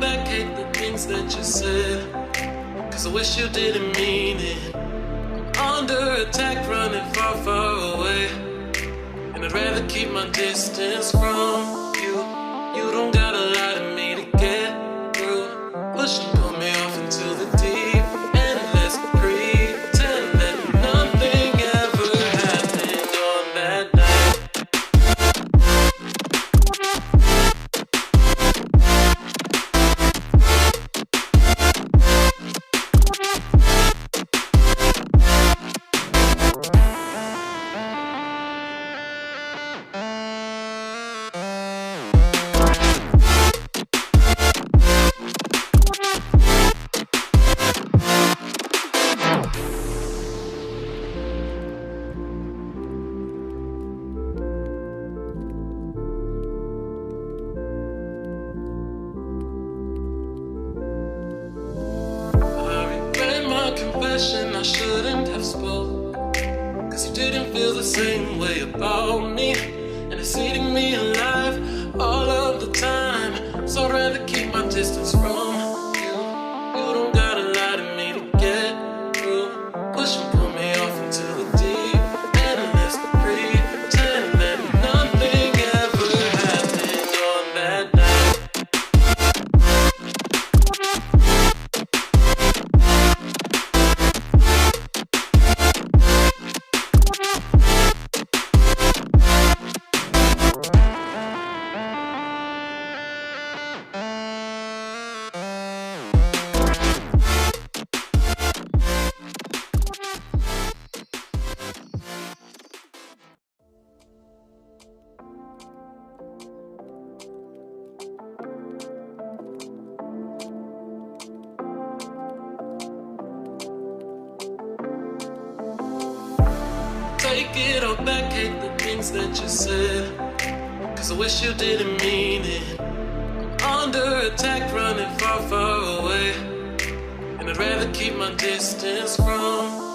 back, hate the things that you said, 'cause I wish you didn't mean it. I'm under attack, running far, far away, and I'd rather keep my distance from you. You don't got a lot of me to get through. Push and pull me off into the deep, and let's pretend that nothing ever happened on that night. I shouldn't have spoke, 'cause you didn't feel the same way about me, and it's eating me alive all of the time. So I'd rather keep my distance from you. You don't got a lot of me to get through. Push and pull me off into the deep, and let's pretend that nothing ever happened on that night. Take it all back, hate the things that you said, 'cause I wish you didn't mean it. I'm under attack, running far, far away, and I'd rather keep my distance from